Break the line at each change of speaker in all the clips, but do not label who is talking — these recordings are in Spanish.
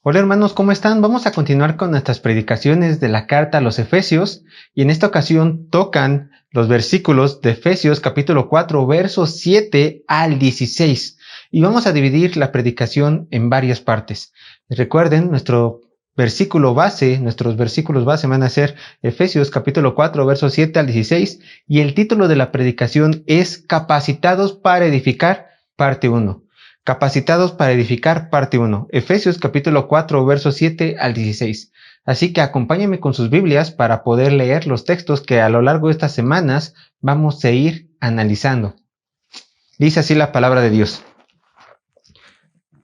Hola hermanos, ¿cómo están? Vamos a continuar con nuestras predicaciones de la carta a los Efesios y en esta ocasión tocan los versículos de Efesios capítulo 4 versos 7 al 16 y vamos a dividir la predicación en varias partes. Recuerden, nuestros versículos base van a ser Efesios capítulo 4 versos 7 al 16 y el título de la predicación es Capacitados para edificar, parte 1. Capacitados para edificar, parte 1. Efesios capítulo 4, versos 7 al 16. Así que acompáñenme con sus Biblias para poder leer los textos que a lo largo de estas semanas vamos a ir analizando. Dice así la palabra de Dios.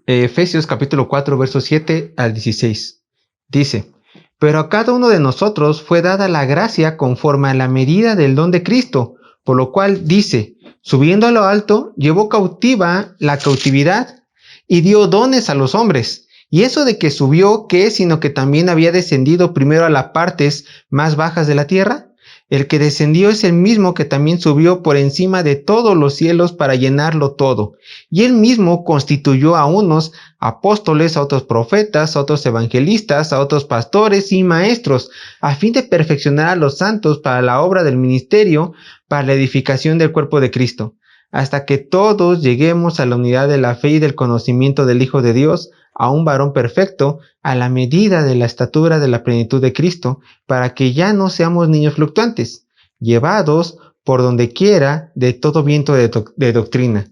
Efesios capítulo 4, versos 7 al 16. Dice: Pero a cada uno de nosotros fue dada la gracia conforme a la medida del don de Cristo, por lo cual dice: Subiendo a lo alto, llevó cautiva la cautividad y dio dones a los hombres. Y eso de que subió, ¿qué es? Sino que también había descendido primero a las partes más bajas de la tierra. El que descendió es el mismo que también subió por encima de todos los cielos para llenarlo todo. Y él mismo constituyó a unos apóstoles, a otros profetas, a otros evangelistas, a otros pastores y maestros, a fin de perfeccionar a los santos para la obra del ministerio, para la edificación del cuerpo de Cristo, hasta que todos lleguemos a la unidad de la fe y del conocimiento del Hijo de Dios, a un varón perfecto, a la medida de la estatura de la plenitud de Cristo, para que ya no seamos niños fluctuantes, llevados por donde quiera de todo viento de doctrina,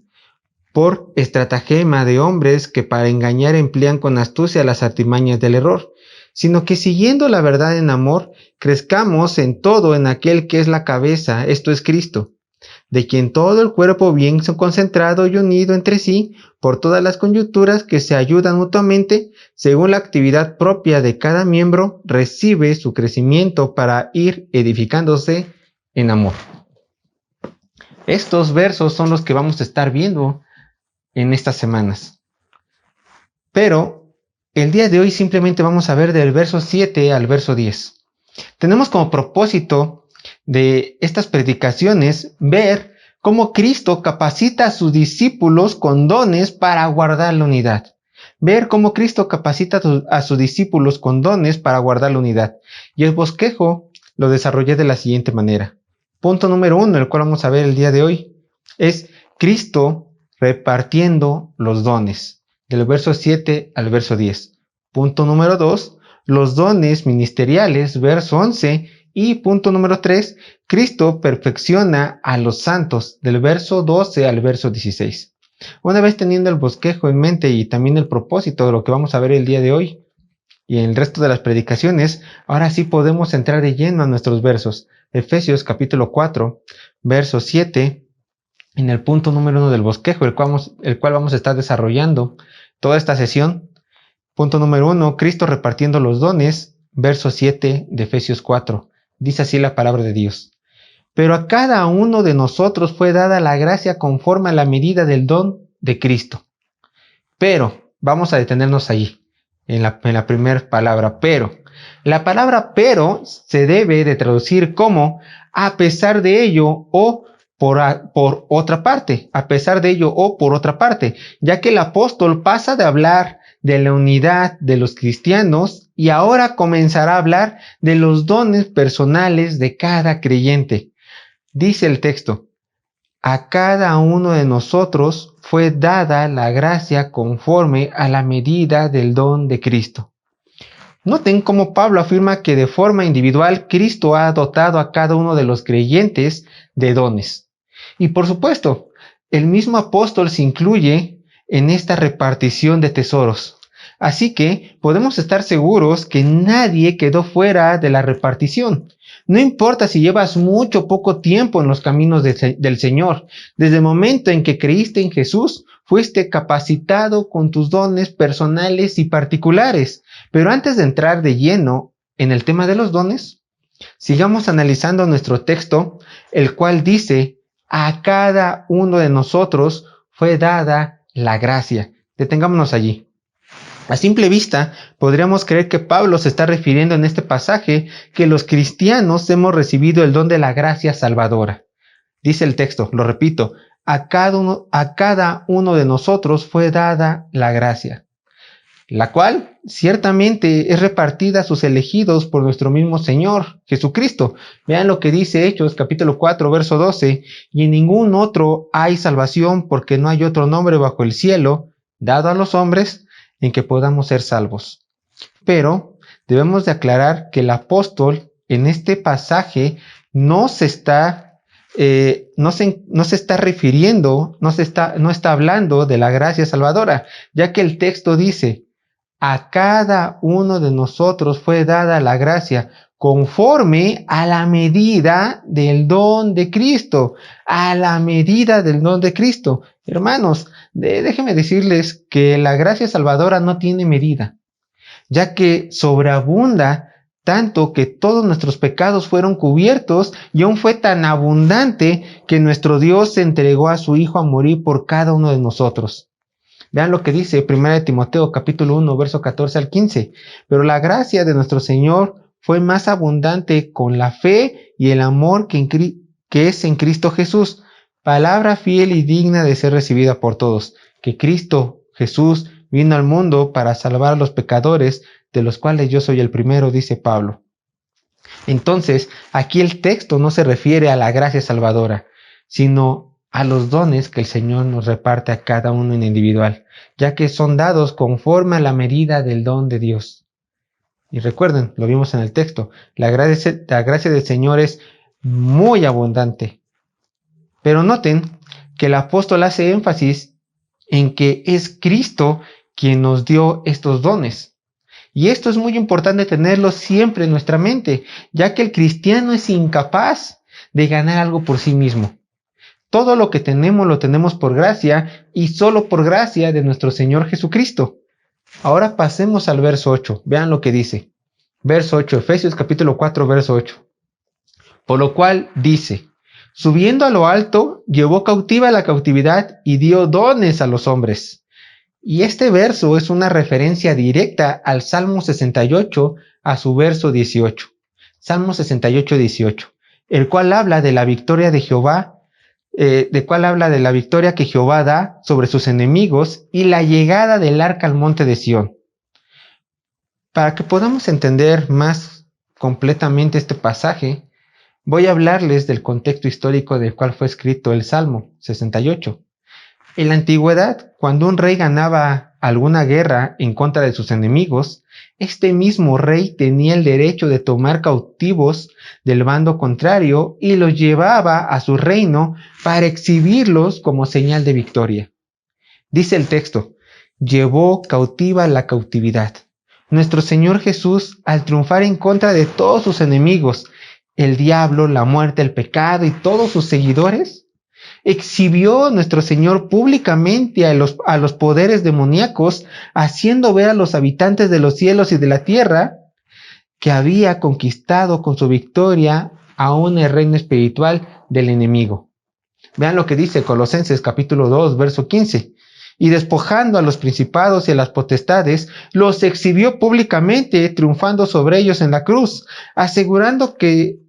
por estratagema de hombres que para engañar emplean con astucia las artimañas del error, sino que siguiendo la verdad en amor, crezcamos en todo en aquel que es la cabeza, esto es Cristo, de quien todo el cuerpo bien concentrado y unido entre sí por todas las coyunturas que se ayudan mutuamente, según la actividad propia de cada miembro, recibe su crecimiento para ir edificándose en amor. Estos versos son los que vamos a estar viendo en estas semanas. Pero el día de hoy simplemente vamos a ver del verso 7 al verso 10. Tenemos como propósito de estas predicaciones ver cómo Cristo capacita a sus discípulos con dones para guardar la unidad. Ver cómo Cristo capacita a sus discípulos con dones para guardar la unidad. Y el bosquejo lo desarrollé de la siguiente manera. Punto número 1, el cual vamos a ver el día de hoy, es Cristo repartiendo los dones, del verso 7 al verso 10. Punto número 2, los dones ministeriales, verso 11. Y punto número 3, Cristo perfecciona a los santos, del verso 12 al verso 16. Una vez teniendo el bosquejo en mente y también el propósito de lo que vamos a ver el día de hoy y en el resto de las predicaciones, ahora sí podemos entrar de lleno a nuestros versos. Efesios capítulo 4, verso 7, en el punto número 1 del bosquejo, el cual vamos a estar desarrollando toda esta sesión. Punto número 1, Cristo repartiendo los dones, verso 7 de Efesios 4. Dice así la palabra de Dios. Pero a cada uno de nosotros fue dada la gracia conforme a la medida del don de Cristo. Pero, vamos a detenernos allí, en la primera palabra, pero. La palabra pero se debe de traducir como a pesar de ello o por otra parte, a pesar de ello o por otra parte, ya que el apóstol pasa de hablar de la unidad de los cristianos y ahora comenzará a hablar de los dones personales de cada creyente. Dice el texto: a cada uno de nosotros fue dada la gracia conforme a la medida del don de Cristo. Noten cómo Pablo afirma que de forma individual Cristo ha dotado a cada uno de los creyentes de dones. Y por supuesto, el mismo apóstol se incluye en esta repartición de tesoros. Así que podemos estar seguros que nadie quedó fuera de la repartición. No importa si llevas mucho o poco tiempo en los caminos del Señor. Desde el momento en que creíste en Jesús, fuiste capacitado con tus dones personales y particulares. Pero antes de entrar de lleno en el tema de los dones, sigamos analizando nuestro texto, el cual dice: a cada uno de nosotros fue dada la gracia. Detengámonos allí. A simple vista, podríamos creer que Pablo se está refiriendo en este pasaje que los cristianos hemos recibido el don de la gracia salvadora. Dice el texto, lo repito, a cada uno de nosotros fue dada la gracia. la cual ciertamente es repartida a sus elegidos por nuestro mismo Señor Jesucristo. Vean lo que dice Hechos capítulo 4 verso 12, y en ningún otro hay salvación, porque no hay otro nombre bajo el cielo dado a los hombres en que podamos ser salvos. Pero debemos de aclarar que el apóstol en este pasaje no está refiriendo, no está hablando de la gracia salvadora, ya que el texto dice: a cada uno de nosotros fue dada la gracia conforme a la medida del don de Cristo, a la medida del don de Cristo. Hermanos, déjenme decirles que la gracia salvadora no tiene medida, ya que sobreabunda tanto que todos nuestros pecados fueron cubiertos, y aún fue tan abundante que nuestro Dios se entregó a su Hijo a morir por cada uno de nosotros. Vean lo que dice 1 Timoteo capítulo 1 verso 14 al 15. Pero la gracia de nuestro Señor fue más abundante con la fe y el amor que es en Cristo Jesús. Palabra fiel y digna de ser recibida por todos, que Cristo Jesús vino al mundo para salvar a los pecadores, de los cuales yo soy el primero, dice Pablo. Entonces, aquí el texto no se refiere a la gracia salvadora, sino a los dones que el Señor nos reparte a cada uno en individual, ya que son dados conforme a la medida del don de Dios. Y recuerden, lo vimos en el texto, la gracia del Señor es muy abundante. Pero noten que el apóstol hace énfasis en que es Cristo quien nos dio estos dones. Y esto es muy importante tenerlo siempre en nuestra mente, ya que el cristiano es incapaz de ganar algo por sí mismo. Todo lo que tenemos lo tenemos por gracia, y solo por gracia de nuestro Señor Jesucristo. Ahora pasemos al verso 8. Vean lo que dice. Verso 8, Efesios capítulo 4, verso 8. Por lo cual dice: subiendo a lo alto, llevó cautiva la cautividad y dio dones a los hombres. Y este verso es una referencia directa al Salmo 68, a su verso 18. Salmo 68, 18, el cual habla de la victoria de Jehová, de la victoria que Jehová da sobre sus enemigos y la llegada del arca al monte de Sión. Para que podamos entender más completamente este pasaje, voy a hablarles del contexto histórico del cual fue escrito el Salmo 68. En la antigüedad, cuando un rey ganaba alguna guerra en contra de sus enemigos, este mismo rey tenía el derecho de tomar cautivos del bando contrario y los llevaba a su reino para exhibirlos como señal de victoria. Dice el texto: llevó cautiva la cautividad. Nuestro Señor Jesús, al triunfar en contra de todos sus enemigos, el diablo, la muerte, el pecado y todos sus seguidores, exhibió nuestro Señor públicamente a los poderes demoníacos, haciendo ver a los habitantes de los cielos y de la tierra que había conquistado con su victoria aún el reino espiritual del enemigo. Vean lo que dice Colosenses capítulo 2, verso 15. Y despojando a los principados y a las potestades, los exhibió públicamente, triunfando sobre ellos en la cruz, asegurando que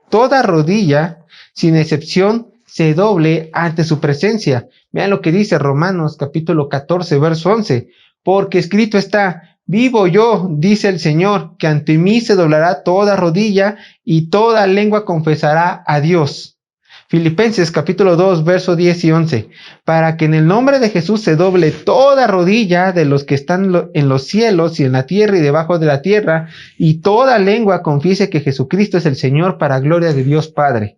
toda rodilla, sin excepción, se doble ante su presencia. Vean lo que dice Romanos capítulo 14, verso 11. Porque escrito está: vivo yo, dice el Señor, que ante mí se doblará toda rodilla y toda lengua confesará a Dios. Filipenses capítulo 2, verso 10 y 11. Para que en el nombre de Jesús se doble toda rodilla de los que están en los cielos y en la tierra y debajo de la tierra, y toda lengua confiese que Jesucristo es el Señor, para gloria de Dios Padre.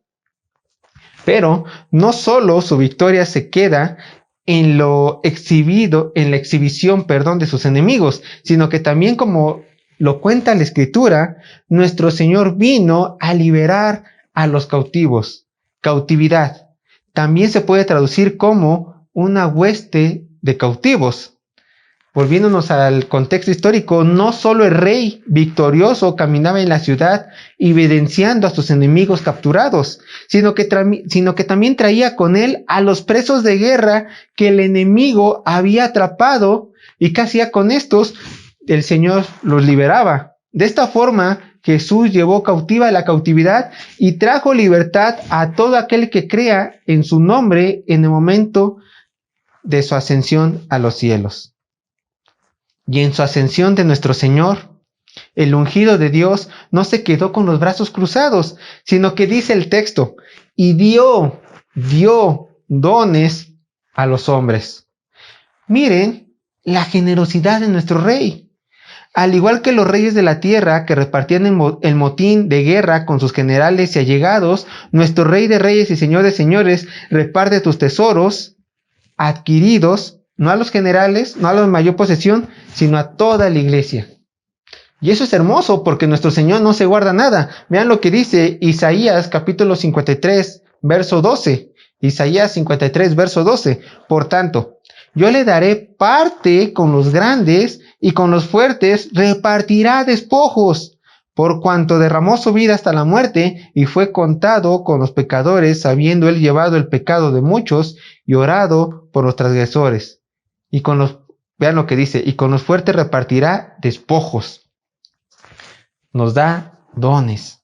Pero no solo su victoria se queda en la exhibición de sus enemigos, sino que también, como lo cuenta la Escritura, nuestro Señor vino a liberar a los cautivos. Cautividad también se puede traducir como una hueste de cautivos. Volviéndonos al contexto histórico, no solo el rey victorioso caminaba en la ciudad evidenciando a sus enemigos capturados, sino que también traía con él a los presos de guerra que el enemigo había atrapado, y ¿qué hacía con estos? El Señor los liberaba. De esta forma, Jesús llevó cautiva la cautividad y trajo libertad a todo aquel que crea en su nombre en el momento de su ascensión a los cielos. Y en su ascensión de nuestro Señor, el ungido de Dios no se quedó con los brazos cruzados, sino que dice el texto, y dio dones a los hombres. Miren la generosidad de nuestro rey. Al igual que los reyes de la tierra que repartían el motín de guerra con sus generales y allegados, nuestro rey de reyes y señor de señores reparte tus tesoros adquiridos, no a los generales, no a los de mayor posesión, sino a toda la iglesia. Y eso es hermoso porque nuestro Señor no se guarda nada. Vean lo que dice Isaías capítulo 53, verso 12. Isaías 53, verso 12. Por tanto, yo le daré parte con los grandes y con los fuertes repartirá despojos, por cuanto derramó su vida hasta la muerte y fue contado con los pecadores, habiendo él llevado el pecado de muchos y orado por los transgresores. Y con los, vean lo que dice, y con los fuertes repartirá despojos. Nos da dones.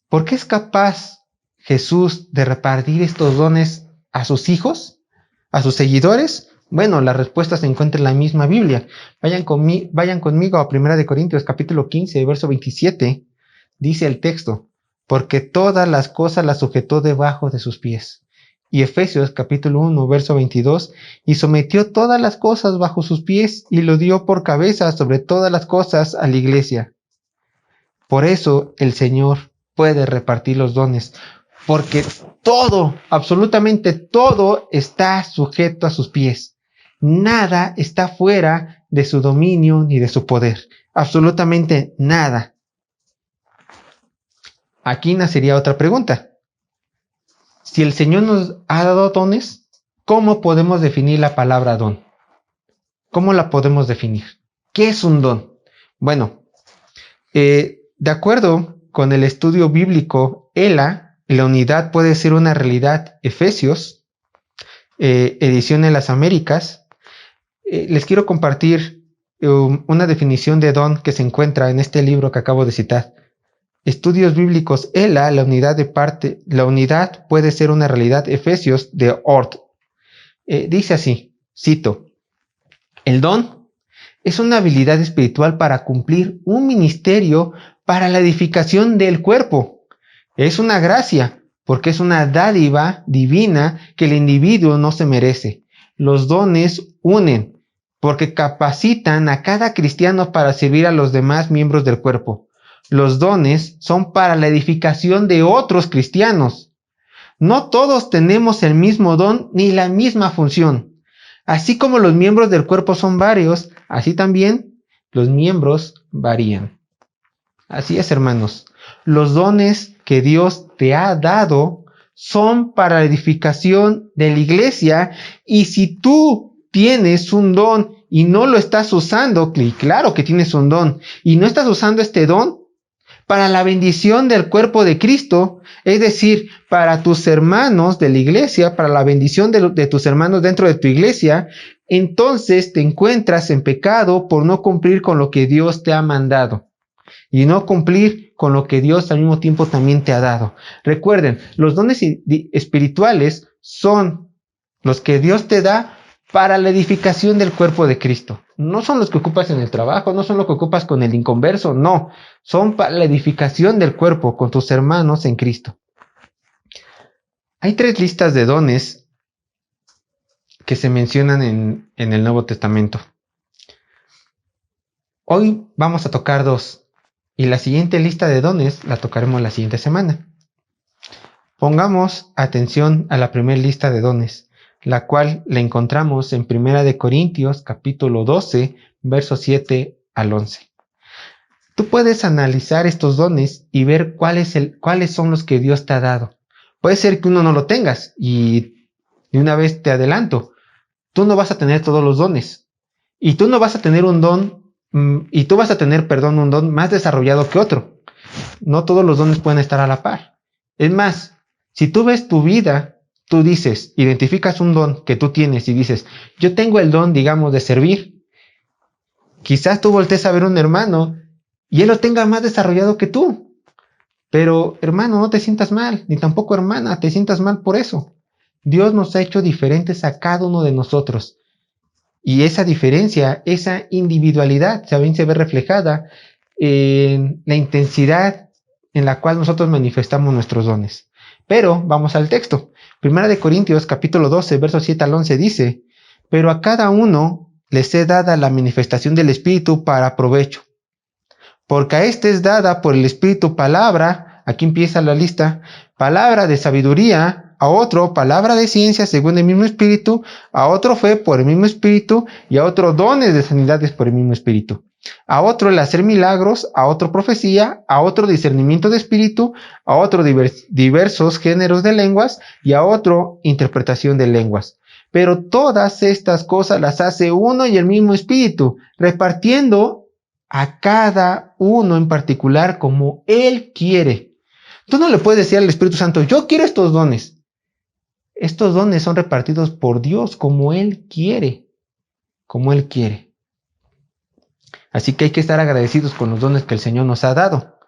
¿Por qué es capaz Jesús de repartir estos dones a sus hijos, a sus seguidores? Bueno, la respuesta se encuentra en la misma Biblia. Vayan conmigo a 1 Corintios capítulo 15, verso 27. Dice el texto, porque todas las cosas las sujetó debajo de sus pies. Y Efesios capítulo 1, verso 22, y sometió todas las cosas bajo sus pies y lo dio por cabeza sobre todas las cosas a la iglesia. Por eso el Señor puede repartir los dones, porque todo, absolutamente todo está sujeto a sus pies. Nada está fuera de su dominio ni de su poder. Absolutamente nada. Aquí nacería otra pregunta. Si el Señor nos ha dado dones, ¿cómo podemos definir la palabra don? ¿Cómo la podemos definir? ¿Qué es un don? Bueno, de acuerdo con el estudio bíblico ELA, la unidad puede ser una realidad. Efesios, edición en las Américas. Les quiero compartir una definición de don que se encuentra en este libro que acabo de citar. Estudios bíblicos ELA, la unidad puede ser una realidad. Efesios de Ort. Dice así, cito, el don es una habilidad espiritual para cumplir un ministerio para la edificación del cuerpo. Es una gracia, porque es una dádiva divina que el individuo no se merece. Los dones unen, porque capacitan a cada cristiano para servir a los demás miembros del cuerpo. Los dones son para la edificación de otros cristianos. No todos tenemos el mismo don ni la misma función. Así como los miembros del cuerpo son varios, así también los miembros varían. Así es, hermanos. Los dones que Dios te ha dado son para la edificación de la iglesia, y si tú tienes un don y no lo estás usando, claro que tienes un don, y no estás usando este don para la bendición del cuerpo de Cristo, es decir, para tus hermanos de la iglesia, para la bendición de tus hermanos dentro de tu iglesia, entonces te encuentras en pecado por no cumplir con lo que Dios te ha mandado y no cumplir con lo que Dios al mismo tiempo también te ha dado. Recuerden, los dones espirituales son los que Dios te da para la edificación del cuerpo de Cristo. No son los que ocupas en el trabajo, no son los que ocupas con el inconverso, no. Son para la edificación del cuerpo con tus hermanos en Cristo. Hay 3 listas de dones que se mencionan en el Nuevo Testamento. Hoy vamos a tocar 2. Y la siguiente lista de dones la tocaremos la siguiente semana. Pongamos atención a la primera lista de dones, la cual la encontramos en 1 Corintios capítulo 12, versos 7 al 11. Tú puedes analizar estos dones y ver cuáles son los que Dios te ha dado. Puede ser que uno no lo tengas, y de una vez te adelanto, tú no vas a tener todos los dones. Y tú no vas a tener un don un don más desarrollado que otro. No todos los dones pueden estar a la par. Es más, si tú ves tu vida, tú dices, identificas un don que tú tienes y dices, yo tengo el don, digamos, de servir. Quizás tú voltees a ver a un hermano y él lo tenga más desarrollado que tú. Pero, hermano, no te sientas mal, ni tampoco, hermana, te sientas mal por eso. Dios nos ha hecho diferentes a cada uno de nosotros. Y esa diferencia, esa individualidad también se ve reflejada en la intensidad en la cual nosotros manifestamos nuestros dones. Pero vamos al texto. Primera de Corintios capítulo 12, versos 7 al 11 dice: pero a cada uno les es dada la manifestación del Espíritu para provecho. Porque a este es dada por el Espíritu palabra, aquí empieza la lista, palabra de sabiduría, a otro palabra de ciencia según el mismo Espíritu, a otro fe por el mismo Espíritu, y a otro dones de sanidades por el mismo Espíritu. A otro el hacer milagros, a otro profecía, a otro discernimiento de espíritu, a otro diversos géneros de lenguas, y a otro interpretación de lenguas. Pero todas estas cosas las hace uno y el mismo Espíritu, repartiendo a cada uno en particular como Él quiere. Tú no le puedes decir al Espíritu Santo: yo quiero estos dones. Estos dones son repartidos por Dios como Él quiere. Como Él quiere. Así que hay que estar agradecidos con los dones que el Señor nos ha dado.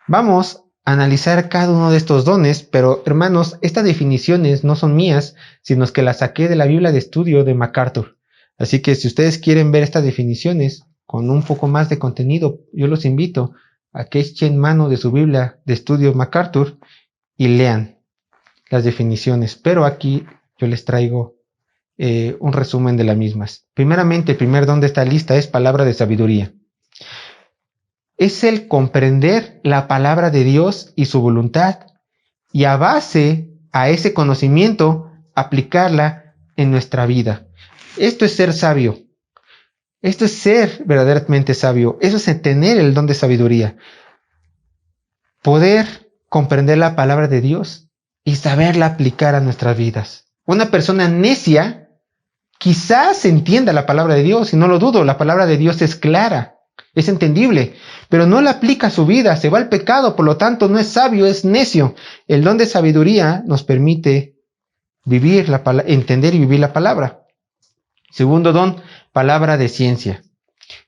Vamos a analizar cada uno de estos dones, pero hermanos, estas definiciones no son mías, sino que las saqué de la Biblia de estudio de MacArthur. Así que si ustedes quieren ver estas definiciones con un poco más de contenido, yo los invito a que echen mano de su Biblia de estudio MacArthur y lean las definiciones. Pero aquí yo les traigo un resumen de las mismas. Primeramente, el primer don de esta lista es palabra de sabiduría. Es el comprender la palabra de Dios y su voluntad, y a base a ese conocimiento aplicarla en nuestra vida. Esto es ser sabio. Esto es ser verdaderamente sabio. Eso es tener el don de sabiduría. Poder comprender la palabra de Dios y saberla aplicar a nuestras vidas. Una persona necia quizás entienda la palabra de Dios, y no lo dudo, la palabra de Dios es clara, es entendible, pero no la aplica a su vida, se va al pecado, por lo tanto no es sabio, es necio. El don de sabiduría nos permite vivir entender y vivir la palabra. Segundo don, palabra de ciencia.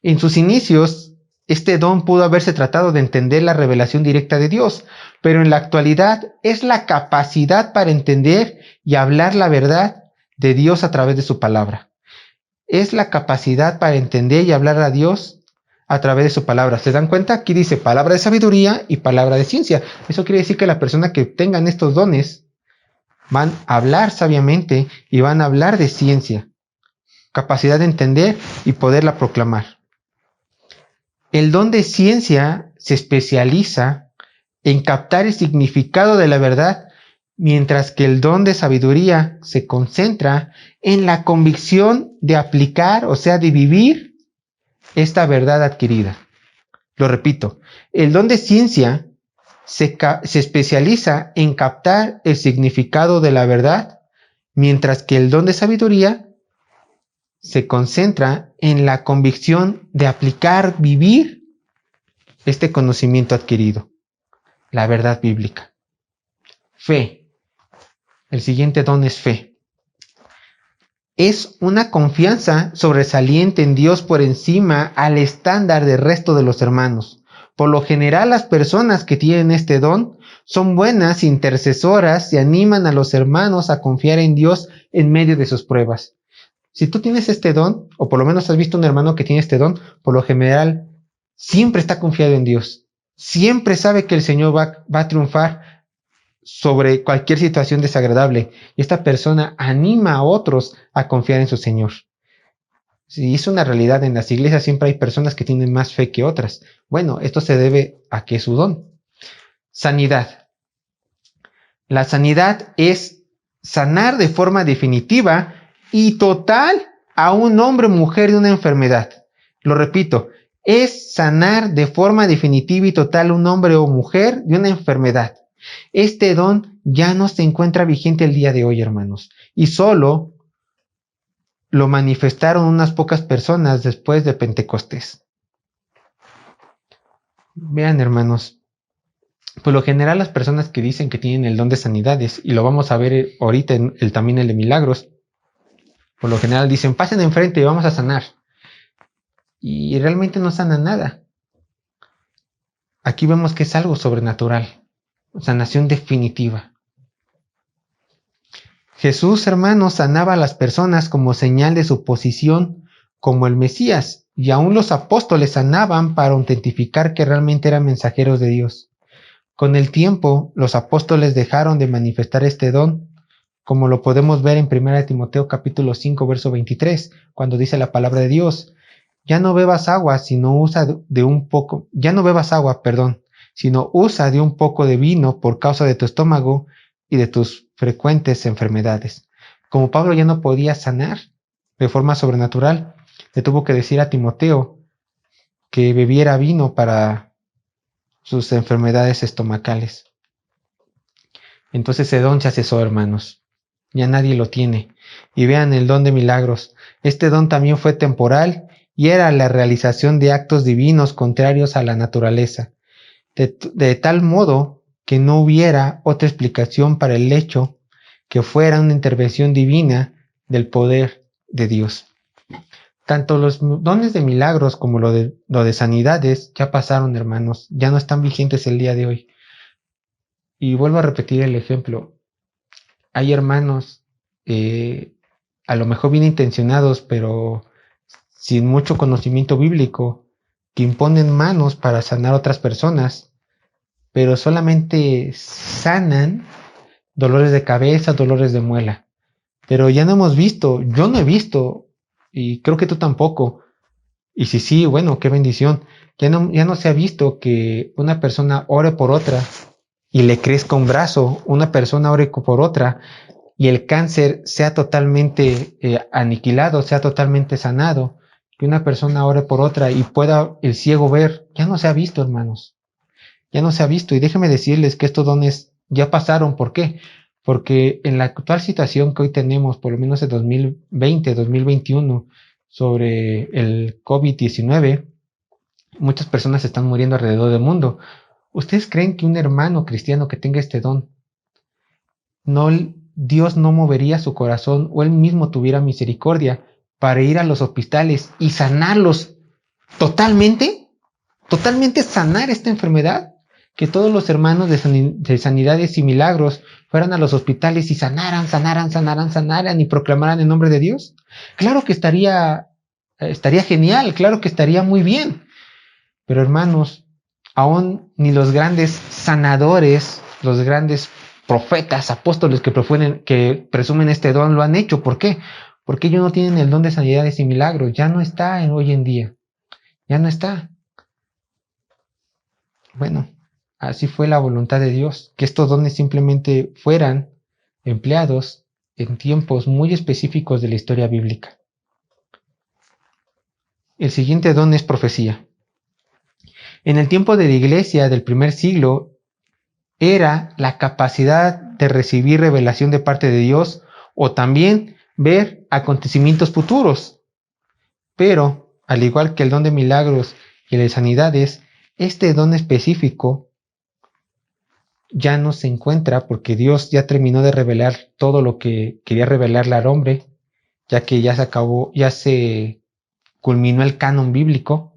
En sus inicios, este don pudo haberse tratado de entender la revelación directa de Dios, pero en la actualidad es la capacidad para entender y hablar la verdad de Dios a través de su palabra. Es la capacidad para entender y hablar a Dios a través de su palabra. ¿Se dan cuenta? Aquí dice palabra de sabiduría y palabra de ciencia. Eso quiere decir que la persona que tengan estos dones van a hablar sabiamente y van a hablar de ciencia. Capacidad de entender y poderla proclamar. El don de ciencia se especializa en captar el significado de la verdad, mientras que el don de sabiduría se concentra en la convicción de aplicar, o sea, de vivir esta verdad adquirida. Lo repito, el don de ciencia se especializa en captar el significado de la verdad, mientras que el don de sabiduría se concentra en la convicción de aplicar, vivir este conocimiento adquirido, la verdad bíblica. Fe. El siguiente don es fe. Es una confianza sobresaliente en Dios por encima al estándar del resto de los hermanos. Por lo general, las personas que tienen este don son buenas intercesoras y animan a los hermanos a confiar en Dios en medio de sus pruebas. Si tú tienes este don, o por lo menos has visto un hermano que tiene este don, por lo general siempre está confiado en Dios. Siempre sabe que el Señor va a triunfar sobre cualquier situación desagradable, y esta persona anima a otros a confiar en su Señor. Si es una realidad, en las iglesias siempre hay personas que tienen más fe que otras. Bueno, esto se debe a que es su don. Sanidad. La sanidad es sanar de forma definitiva y total a un hombre o mujer de una enfermedad. Lo repito, es sanar de forma definitiva y total a un hombre o mujer de una enfermedad. Este don ya no se encuentra vigente el día de hoy, hermanos, y solo lo manifestaron unas pocas personas después de Pentecostés. Vean, hermanos, por lo general las personas que dicen que tienen el don de sanidades, y lo vamos a ver ahorita también el de milagros, por lo general dicen: pasen enfrente y vamos a sanar, y realmente no sanan nada. Aquí vemos que es algo sobrenatural, sanación definitiva. Jesús, hermanos, sanaba a las personas como señal de su posición como el Mesías, y aún los apóstoles sanaban para autentificar que realmente eran mensajeros de Dios. Con el tiempo, los apóstoles dejaron de manifestar este don, como lo podemos ver en 1 Timoteo capítulo 5, verso 23, cuando dice la palabra de Dios: ya no bebas agua, sino ya no bebas agua, perdón, sino usa de un poco de vino por causa de tu estómago y de tus frecuentes enfermedades. Como Pablo ya no podía sanar de forma sobrenatural, le tuvo que decir a Timoteo que bebiera vino para sus enfermedades estomacales. Entonces ese don se cesó, hermanos. Ya nadie lo tiene. Y vean el don de milagros. Este don también fue temporal y era la realización de actos divinos contrarios a la naturaleza, de tal modo que no hubiera otra explicación para el hecho que fuera una intervención divina del poder de Dios. Tanto los dones de milagros como lo de sanidades ya pasaron, hermanos, ya no están vigentes el día de hoy. Y vuelvo a repetir el ejemplo. Hay hermanos, a lo mejor bien intencionados, pero sin mucho conocimiento bíblico, que imponen manos para sanar a otras personas, pero solamente sanan dolores de cabeza, dolores de muela. Pero ya no hemos visto, yo no he visto, y creo que tú tampoco, y si sí, bueno, qué bendición, ya no se ha visto que una persona ore por otra y le crezca un brazo, una persona ore por otra y el cáncer sea totalmente aniquilado, sea totalmente sanado, que una persona ore por otra y pueda el ciego ver. Ya no se ha visto, hermanos, ya no se ha visto. Y déjenme decirles que estos dones ya pasaron. ¿Por qué? Porque en la actual situación que hoy tenemos, por lo menos en 2020, 2021, sobre el COVID-19, muchas personas están muriendo alrededor del mundo. ¿Ustedes creen que un hermano cristiano que tenga este don, Dios no movería su corazón o él mismo tuviera misericordia para ir a los hospitales y sanarlos totalmente? ¿Totalmente sanar esta enfermedad? Que todos los hermanos de sanidades y milagros fueran a los hospitales y sanaran y proclamaran el nombre de Dios. Claro que estaría genial, claro que estaría muy bien. Pero hermanos, aún ni los grandes sanadores, los grandes profetas, apóstoles que presumen este don lo han hecho. ¿Por qué? Porque ellos no tienen el don de sanidades y milagros. Ya no está hoy en día. Ya no está. Bueno, así fue la voluntad de Dios, que estos dones simplemente fueran empleados en tiempos muy específicos de la historia bíblica. El siguiente don es profecía. En el tiempo de la iglesia del primer siglo, era la capacidad de recibir revelación de parte de Dios o también ver acontecimientos futuros. Pero, al igual que el don de milagros y el de sanidades, este don específico ya no se encuentra porque Dios ya terminó de revelar todo lo que quería revelarle al hombre, ya que ya se culminó el canon bíblico.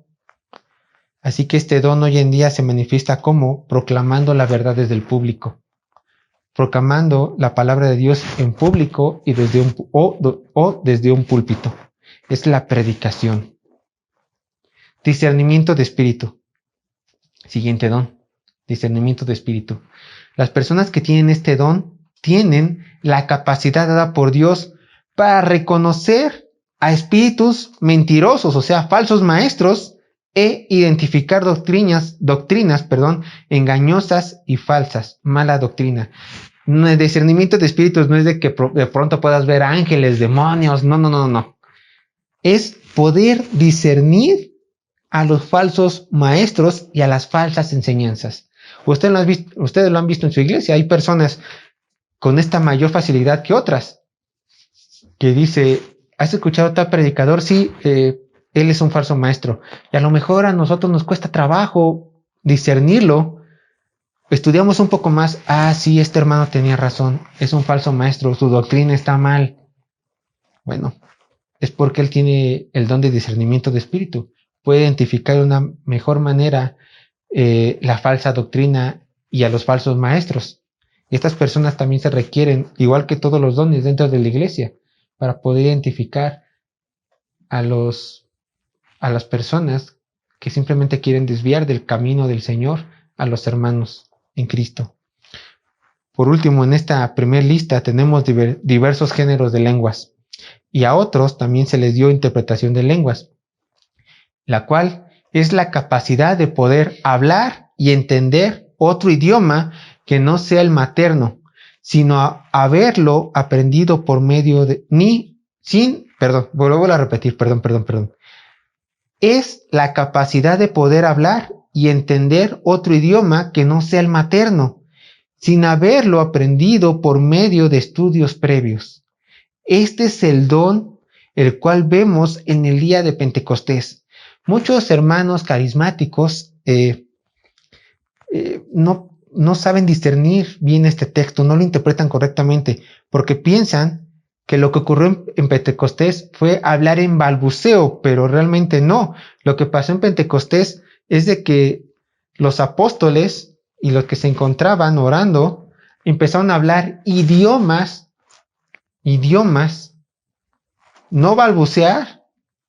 Así que este don hoy en día se manifiesta como proclamando la verdad desde el público, proclamando la palabra de Dios en público y desde un púlpito. Es la predicación. Discernimiento de espíritu. Siguiente don. Discernimiento de espíritu. Las personas que tienen este don tienen la capacidad dada por Dios para reconocer a espíritus mentirosos, o sea, falsos maestros, e identificar doctrinas, engañosas y falsas, mala doctrina. El discernimiento de espíritus no es de que de pronto puedas ver ángeles, demonios, no. Es poder discernir a los falsos maestros y a las falsas enseñanzas. Ustedes lo han visto en su iglesia. Hay personas con esta mayor facilidad que otras, que dice: ¿has escuchado a tal predicador? Sí, él es un falso maestro. Y a lo mejor a nosotros nos cuesta trabajo discernirlo. Estudiamos un poco más. Sí, este hermano tenía razón, es un falso maestro, su doctrina está mal. Bueno, es porque él tiene el don de discernimiento de espíritu. Puede identificar de una mejor manera la falsa doctrina y a los falsos maestros. Y estas personas también se requieren, igual que todos los dones dentro de la iglesia, para poder identificar a las personas que simplemente quieren desviar del camino del Señor a los hermanos en Cristo. Por último, en esta primera lista tenemos diversos géneros de lenguas, y a otros también se les dio interpretación de lenguas, la cual es la capacidad de poder hablar y entender otro idioma que no sea el materno, sino haberlo aprendido por medio de vuelvo a repetir, perdón. Es la capacidad de poder hablar y entender otro idioma que no sea el materno, sin haberlo aprendido por medio de estudios previos. Este es el don el cual vemos en el día de Pentecostés. Muchos hermanos carismáticos no saben discernir bien este texto, no lo interpretan correctamente, porque piensan que lo que ocurrió en Pentecostés fue hablar en balbuceo, pero realmente no. Lo que pasó en Pentecostés es de que los apóstoles y los que se encontraban orando empezaron a hablar idiomas, no balbucear,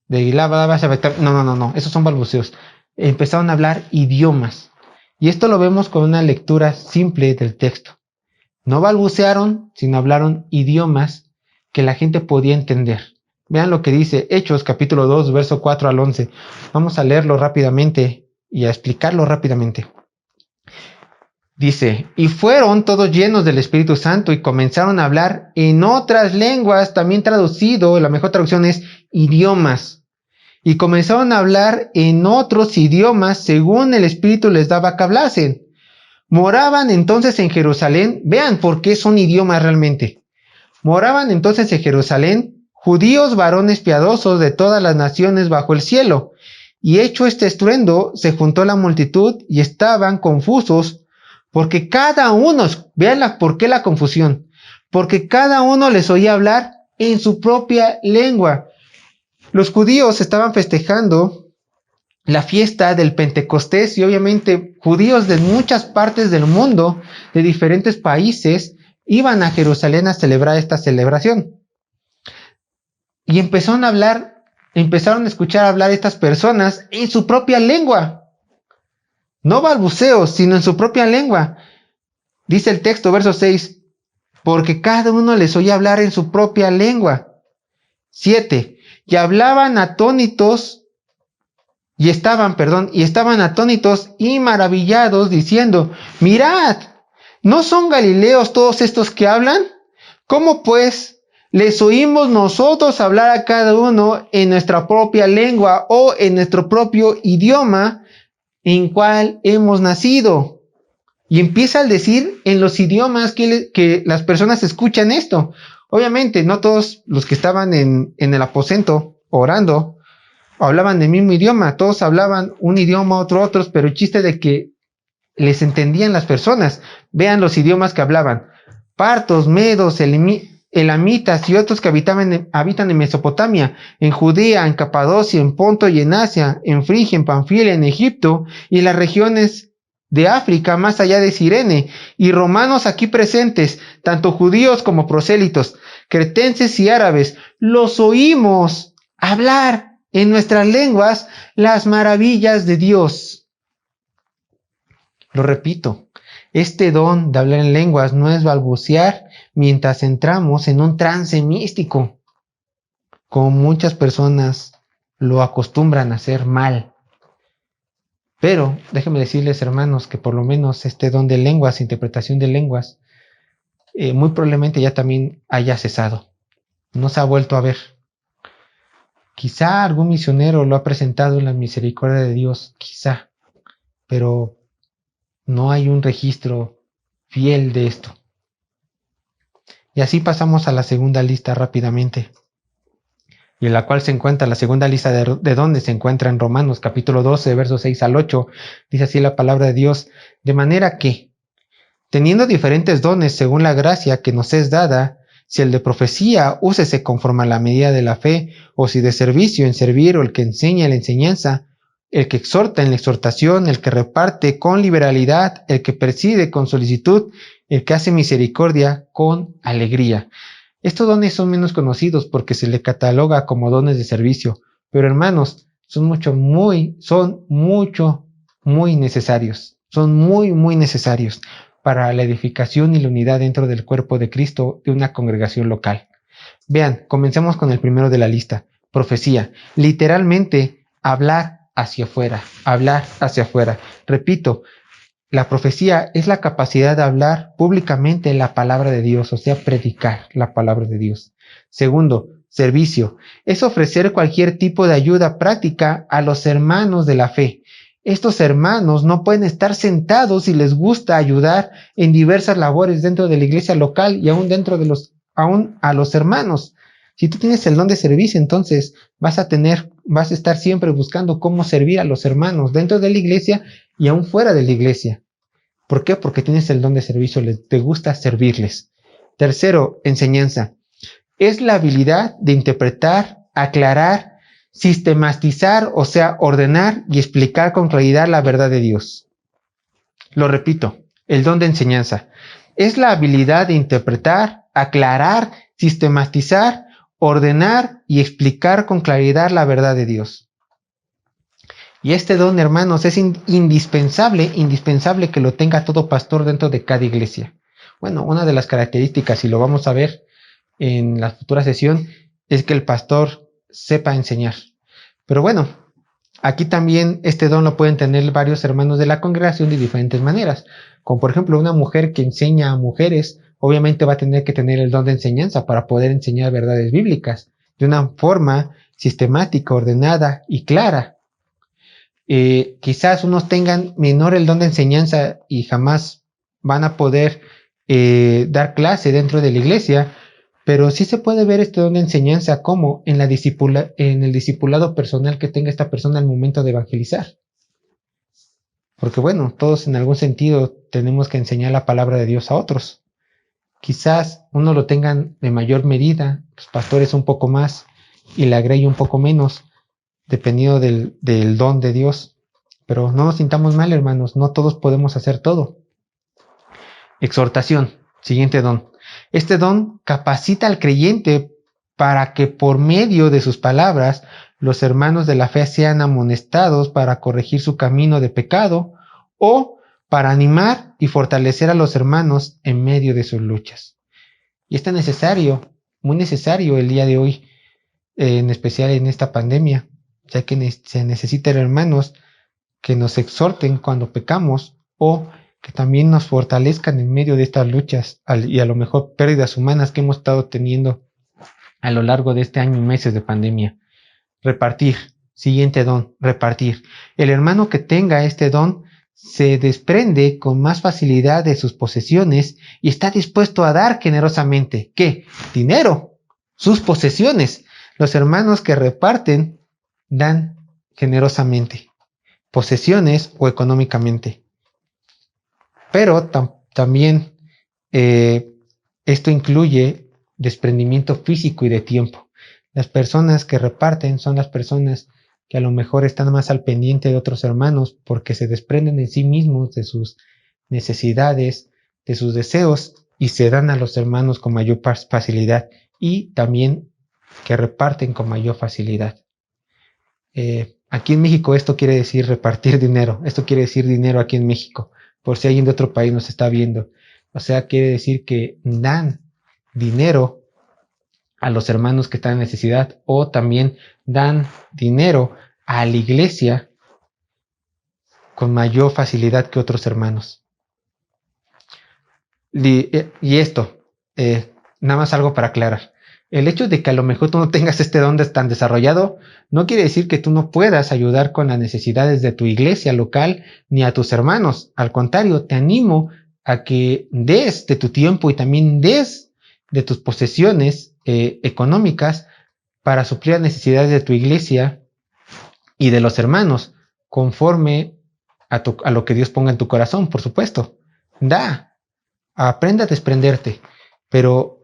no, esos son balbuceos. Empezaron a hablar idiomas. Y esto lo vemos con una lectura simple del texto. No balbucearon, sino hablaron idiomas que la gente podía entender. Vean lo que dice Hechos capítulo 2, verso 4 al 11. Vamos a leerlo rápidamente y a explicarlo rápidamente. Dice, y fueron todos llenos del Espíritu Santo y comenzaron a hablar en otras lenguas, también traducido, la mejor traducción es idiomas. Y comenzaron a hablar en otros idiomas según el Espíritu les daba que hablasen. Moraban entonces en Jerusalén, vean por qué son idiomas realmente. Moraban entonces en Jerusalén judíos varones piadosos de todas las naciones bajo el cielo. Y hecho este estruendo, se juntó la multitud y estaban confusos, porque cada uno, vean por qué la confusión, porque cada uno les oía hablar en su propia lengua. Los judíos estaban festejando la fiesta del Pentecostés y obviamente judíos de muchas partes del mundo, de diferentes países, iban a Jerusalén a celebrar esta celebración. Y empezaron a escuchar hablar estas personas en su propia lengua. No balbuceos, sino en su propia lengua. Dice el texto, verso 6, porque cada uno les oía hablar en su propia lengua. 7, y hablaban atónitos, y estaban atónitos y maravillados, diciendo, mirad, ¿no son galileos todos estos que hablan? ¿Cómo pues les oímos nosotros hablar a cada uno en nuestra propia lengua o en nuestro propio idioma en cual hemos nacido? Y empieza a decir en los idiomas que las personas escuchan esto. Obviamente no todos los que estaban en el aposento orando hablaban el mismo idioma, todos hablaban un idioma, otros, pero el chiste de que les entendían las personas. Vean los idiomas que hablaban: partos, medos, elamitas y otros que habitan en Mesopotamia, en Judea, en Capadocia, en Ponto y en Asia, en Frigia, en Panfilia, en Egipto y en las regiones de África más allá de Cirene, y romanos aquí presentes, tanto judíos como prosélitos, cretenses y árabes, los oímos hablar en nuestras lenguas las maravillas de Dios. Lo repito, este don de hablar en lenguas no es balbucear mientras entramos en un trance místico, como muchas personas lo acostumbran a hacer mal. Pero déjenme decirles, hermanos, que por lo menos este don de lenguas, interpretación de lenguas, muy probablemente ya también haya cesado. No se ha vuelto a ver. Quizá algún misionero lo ha presentado en la misericordia de Dios, quizá, pero no hay un registro fiel de esto. Y así pasamos a la segunda lista rápidamente, y en la cual se encuentra la segunda lista de dones, se encuentra en Romanos capítulo 12, versos 6 al 8. Dice así la palabra de Dios: de manera que, teniendo diferentes dones según la gracia que nos es dada, si el de profecía, úsese conforme a la medida de la fe, o si de servicio, en servir, o el que enseña en la enseñanza, el que exhorta en la exhortación, el que reparte con liberalidad, el que preside con solicitud, el que hace misericordia con alegría. Estos dones son menos conocidos porque se le cataloga como dones de servicio, pero hermanos, son muy necesarios. Son muy necesarios para la edificación y la unidad dentro del cuerpo de Cristo de una congregación local. Vean, comencemos con el primero de la lista, profecía. Literalmente, hablar hacia afuera, hablar hacia afuera. Repito, la profecía es la capacidad de hablar públicamente la palabra de Dios, o sea, predicar la palabra de Dios. Segundo, servicio. Es ofrecer cualquier tipo de ayuda práctica a los hermanos de la fe. Estos hermanos no pueden estar sentados si les gusta ayudar en diversas labores dentro de la iglesia local y aún a los hermanos. Si tú tienes el don de servicio, entonces vas a estar siempre buscando cómo servir a los hermanos dentro de la iglesia y aún fuera de la iglesia. ¿Por qué? Porque tienes el don de servicio, te gusta servirles. Tercero, enseñanza. Es la habilidad de interpretar, aclarar, sistematizar, o sea, ordenar y explicar con claridad la verdad de Dios. Lo repito, el don de enseñanza. Es la habilidad de interpretar, aclarar, sistematizar, ordenar y explicar con claridad la verdad de Dios. Y este don, hermanos, es indispensable que lo tenga todo pastor dentro de cada iglesia. Bueno, una de las características, y lo vamos a ver en la futura sesión, es que el pastor sepa enseñar. Pero bueno, aquí también este don lo pueden tener varios hermanos de la congregación de diferentes maneras. Como por ejemplo, una mujer que enseña a mujeres, obviamente va a tener que tener el don de enseñanza para poder enseñar verdades bíblicas de una forma sistemática, ordenada y clara. Quizás unos tengan menor el don de enseñanza y jamás van a poder dar clase dentro de la iglesia, pero sí se puede ver este don de enseñanza como en el discipulado personal que tenga esta persona al momento de evangelizar. Porque bueno, todos en algún sentido tenemos que enseñar la palabra de Dios a otros. Quizás uno lo tengan de mayor medida, los pastores un poco más y la grey un poco menos, dependiendo del don de Dios. Pero no nos sintamos mal, hermanos, no todos podemos hacer todo. Exhortación, siguiente don. Este don capacita al creyente para que por medio de sus palabras los hermanos de la fe sean amonestados para corregir su camino de pecado o para animar y fortalecer a los hermanos en medio de sus luchas. Y esto es necesario, muy necesario el día de hoy, en especial en esta pandemia, ya que se necesitan hermanos que nos exhorten cuando pecamos o que también nos fortalezcan en medio de estas luchas y a lo mejor pérdidas humanas que hemos estado teniendo a lo largo de este año y meses de pandemia. Repartir, siguiente don, repartir. El hermano que tenga este don se desprende con más facilidad de sus posesiones y está dispuesto a dar generosamente. ¿Qué? Dinero, sus posesiones. Los hermanos que reparten dan generosamente, posesiones o económicamente. Pero también esto incluye desprendimiento físico y de tiempo. Las personas que reparten son las personas que a lo mejor están más al pendiente de otros hermanos porque se desprenden de sí mismos, de sus necesidades, de sus deseos y se dan a los hermanos con mayor facilidad y también que reparten con mayor facilidad. Aquí en México esto quiere decir repartir dinero, esto quiere decir dinero aquí en México, por si alguien de otro país nos está viendo. O sea, quiere decir que dan dinero a los hermanos que están en necesidad o también dan dinero a la iglesia con mayor facilidad que otros hermanos. Y esto, nada más algo para aclarar. El hecho de que a lo mejor tú no tengas este don tan desarrollado no quiere decir que tú no puedas ayudar con las necesidades de tu iglesia local ni a tus hermanos. Al contrario, te animo a que des de tu tiempo y también des de tus posesiones económicas para suplir las necesidades de tu iglesia y de los hermanos, conforme a lo que Dios ponga en tu corazón, por supuesto. Aprenda a desprenderte, pero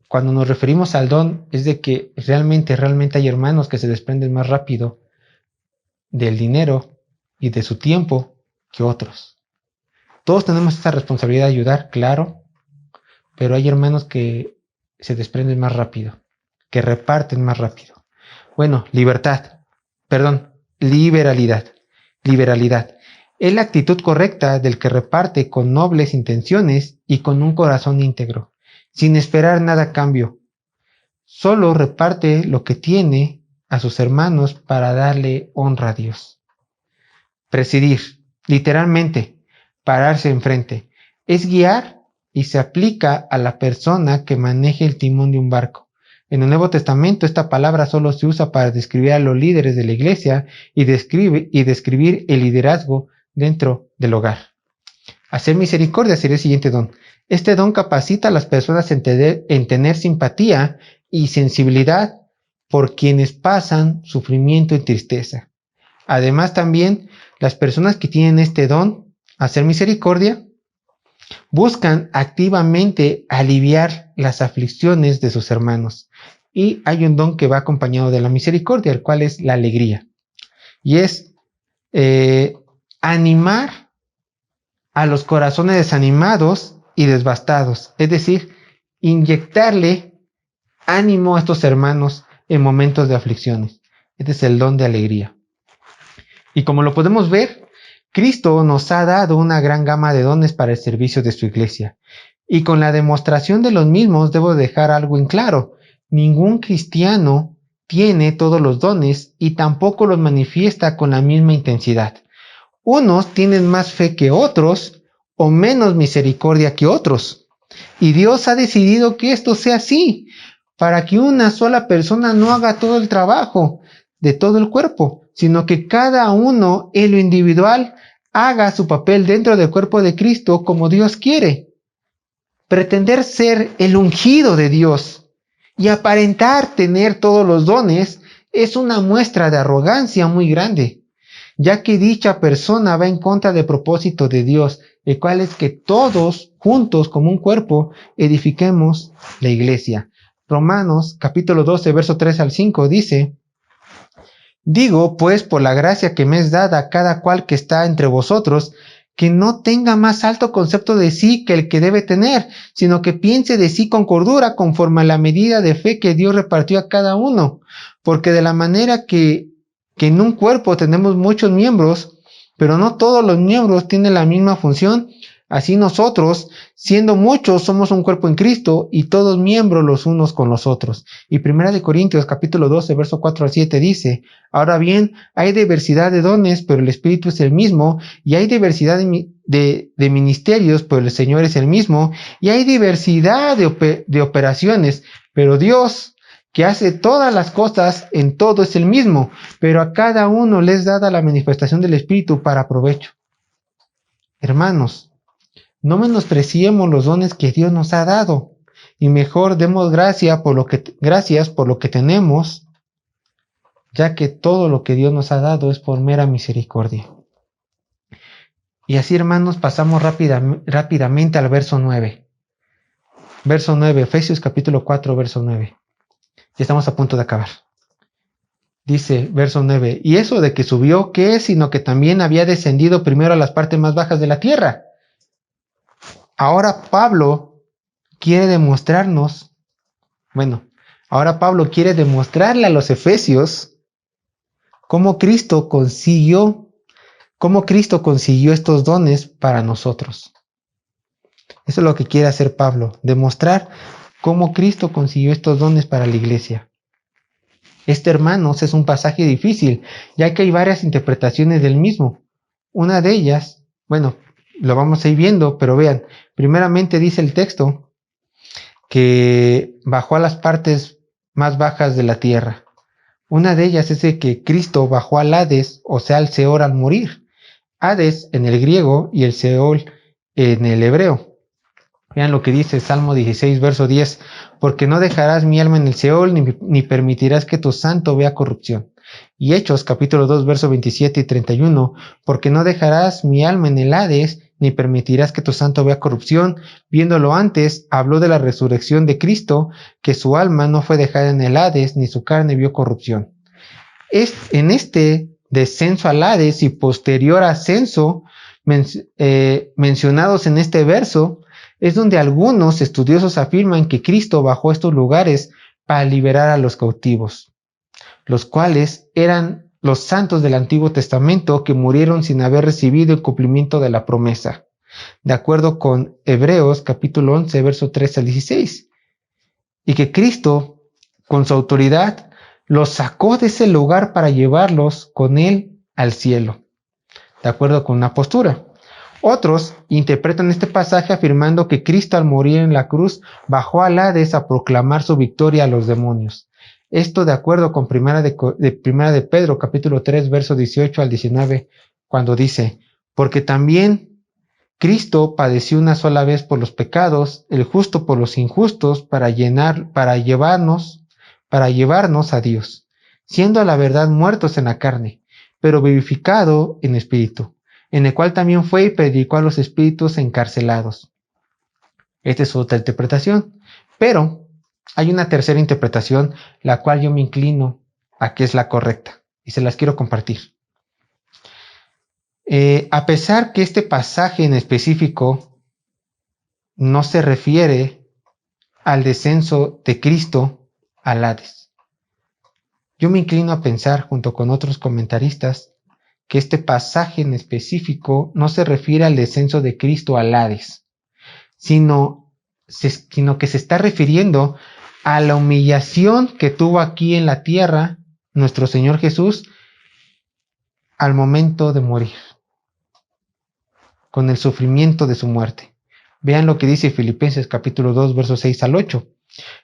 cuando nos referimos al don es de que realmente hay hermanos que se desprenden más rápido del dinero y de su tiempo que otros. Todos tenemos esa responsabilidad de ayudar, claro, pero hay hermanos que se desprenden más rápido, que reparten más rápido. Bueno, liberalidad. Liberalidad. Es la actitud correcta del que reparte con nobles intenciones y con un corazón íntegro, sin esperar nada a cambio. Solo reparte lo que tiene a sus hermanos para darle honra a Dios. Presidir, literalmente, pararse enfrente, es guiar y se aplica a la persona que maneje el timón de un barco. En el Nuevo Testamento esta palabra solo se usa para describir a los líderes de la iglesia y describir el liderazgo dentro del hogar. Hacer misericordia sería el siguiente don. Este don capacita a las personas en tener simpatía y sensibilidad por quienes pasan sufrimiento y tristeza. Además también las personas que tienen este don, hacer misericordia, buscan activamente aliviar las aflicciones de sus hermanos. Y hay un don que va acompañado de la misericordia, el cual es la alegría. Y es animar a los corazones desanimados y devastados. Es decir, inyectarle ánimo a estos hermanos en momentos de aflicciones. Este es el don de alegría. Y como lo podemos ver, Cristo nos ha dado una gran gama de dones para el servicio de su iglesia. Y con la demostración de los mismos debo dejar algo en claro. Ningún cristiano tiene todos los dones y tampoco los manifiesta con la misma intensidad. Unos tienen más fe que otros o menos misericordia que otros. Y Dios ha decidido que esto sea así, para que una sola persona no haga todo el trabajo de todo el cuerpo, sino que cada uno en lo individual haga su papel dentro del cuerpo de Cristo como Dios quiere. Pretender ser el ungido de Dios y aparentar tener todos los dones es una muestra de arrogancia muy grande, ya que dicha persona va en contra del propósito de Dios, el cual es que todos juntos como un cuerpo edifiquemos la iglesia. Romanos capítulo 12, verso 3 al 5 dice: digo, pues, por la gracia que me es dada a cada cual que está entre vosotros, que no tenga más alto concepto de sí que el que debe tener, sino que piense de sí con cordura, conforme a la medida de fe que Dios repartió a cada uno. Porque de la manera que en un cuerpo tenemos muchos miembros, pero no todos los miembros tienen la misma función, así nosotros, siendo muchos, somos un cuerpo en Cristo y todos miembros los unos con los otros. Y 1 Corintios capítulo 12, verso 4 al 7 dice: ahora bien, hay diversidad de dones, pero el Espíritu es el mismo, y hay diversidad de ministerios, pero el Señor es el mismo, y hay diversidad de operaciones, pero Dios, que hace todas las cosas en todo, es el mismo, pero a cada uno les es dada la manifestación del Espíritu para provecho. Hermanos, no menospreciemos los dones que Dios nos ha dado, y mejor demos gracias por lo que tenemos, ya que todo lo que Dios nos ha dado es por mera misericordia. Y así, hermanos, pasamos rápidamente al verso 9. Verso 9, Efesios capítulo 4, verso 9. Ya estamos a punto de acabar. Dice, verso 9, y eso de que subió, ¿qué es? Sino que también había descendido primero a las partes más bajas de la tierra. Ahora Pablo quiere demostrarle a los efesios cómo Cristo consiguió estos dones para nosotros. Eso es lo que quiere hacer Pablo, demostrar cómo Cristo consiguió estos dones para la iglesia. Hermanos, es un pasaje difícil, ya que hay varias interpretaciones del mismo. Una de ellas, lo vamos a ir viendo, pero vean, primeramente dice el texto que bajó a las partes más bajas de la tierra. Una de ellas es de que Cristo bajó al Hades, o sea, al Seol al morir. Hades en el griego y el Seol en el hebreo. Vean lo que dice Salmo 16, verso 10. Porque no dejarás mi alma en el Seol, ni permitirás que tu santo vea corrupción. Y Hechos, capítulo 2, verso 27 y 31. Porque no dejarás mi alma en el Hades, ni permitirás que tu santo vea corrupción. Viéndolo antes, habló de la resurrección de Cristo, que su alma no fue dejada en el Hades, ni su carne vio corrupción. En este descenso al Hades y posterior ascenso, mencionados en este verso, es donde algunos estudiosos afirman que Cristo bajó a estos lugares para liberar a los cautivos, los cuales eran los santos del Antiguo Testamento que murieron sin haber recibido el cumplimiento de la promesa, de acuerdo con Hebreos capítulo 11, verso 3 al 16, y que Cristo, con su autoridad, los sacó de ese lugar para llevarlos con él al cielo, de acuerdo con una postura. Otros interpretan este pasaje afirmando que Cristo, al morir en la cruz, bajó al Hades a proclamar su victoria a los demonios. Esto de acuerdo con Primera de Pedro, capítulo 3, verso 18 al 19, cuando dice: porque también Cristo padeció una sola vez por los pecados, el justo por los injustos, para llevarnos a Dios, siendo a la verdad muertos en la carne, pero vivificado en espíritu, en el cual también fue y predicó a los espíritus encarcelados. Esta es otra interpretación, pero hay una tercera interpretación, la cual yo me inclino a que es la correcta, y se las quiero compartir. A pesar que este pasaje en específico no se refiere al descenso de Cristo al Hades, yo me inclino a pensar, junto con otros comentaristas, que este pasaje en específico no se refiere al descenso de Cristo al Hades, sino que se está refiriendo a la humillación que tuvo aquí en la tierra nuestro Señor Jesús al momento de morir, con el sufrimiento de su muerte. Vean lo que dice Filipenses capítulo 2, versos 6 al 8,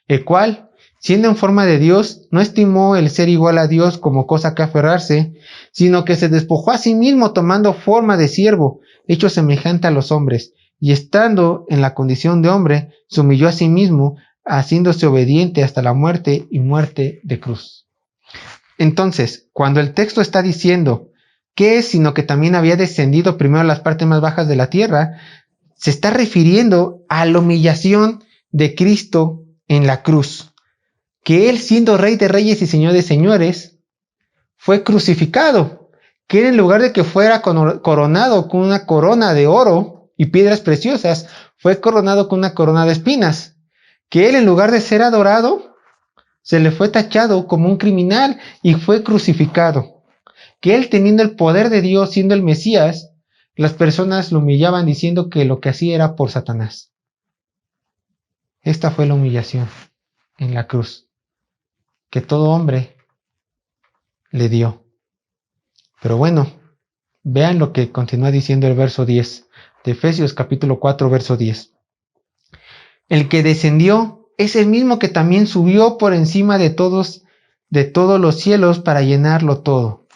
el cual, siendo en forma de Dios, no estimó el ser igual a Dios como cosa que aferrarse, sino que se despojó a sí mismo tomando forma de siervo, hecho semejante a los hombres, y estando en la condición de hombre, se humilló a sí mismo, haciéndose obediente hasta la muerte y muerte de cruz. Entonces, cuando el texto está diciendo que es sino que también había descendido primero a las partes más bajas de la tierra, se está refiriendo a la humillación de Cristo en la cruz, que él, siendo Rey de Reyes y Señor de Señores, fue crucificado, que él, en lugar de que fuera coronado con una corona de oro y piedras preciosas, fue coronado con una corona de espinas, que él, en lugar de ser adorado, se le fue tachado como un criminal y fue crucificado, que él, teniendo el poder de Dios, siendo el Mesías, las personas lo humillaban diciendo que lo que hacía era por Satanás. Esta fue la humillación en la cruz que todo hombre le dio. Pero bueno, vean lo que continúa diciendo el verso 10 de Efesios capítulo 4, verso 10. El que descendió es el mismo que también subió por encima de todos los cielos para llenarlo todo.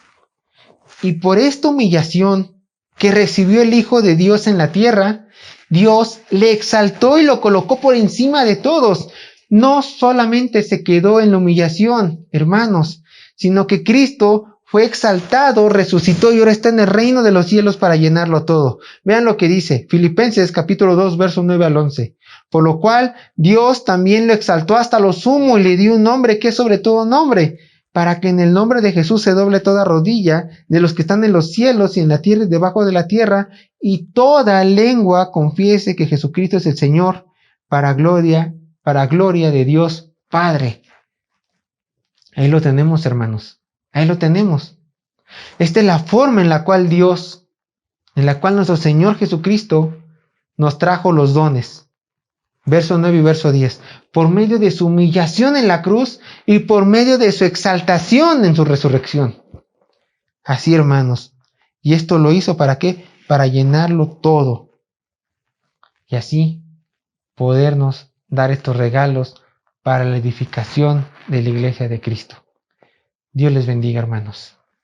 Y por esta humillación que recibió el Hijo de Dios en la tierra, Dios le exaltó y lo colocó por encima de todos. No solamente se quedó en la humillación, hermanos, sino que Cristo fue exaltado, resucitó y ahora está en el reino de los cielos para llenarlo todo. Vean lo que dice Filipenses capítulo 2, versos 9 al 11. Por lo cual Dios también lo exaltó hasta lo sumo y le dio un nombre que es sobre todo nombre, para que en el nombre de Jesús se doble toda rodilla de los que están en los cielos y en la tierra y debajo de la tierra, y toda lengua confiese que Jesucristo es el Señor, para gloria de Dios Padre. Ahí lo tenemos, hermanos. Ahí lo tenemos. Esta es la forma en la cual nuestro Señor Jesucristo nos trajo los dones. Verso 9 y verso 10. Por medio de su humillación en la cruz y por medio de su exaltación en su resurrección. Así, hermanos. Y esto lo hizo ¿para qué? Para llenarlo todo. Y así podernos dar estos regalos para la edificación de la iglesia de Cristo. Dios les bendiga, hermanos.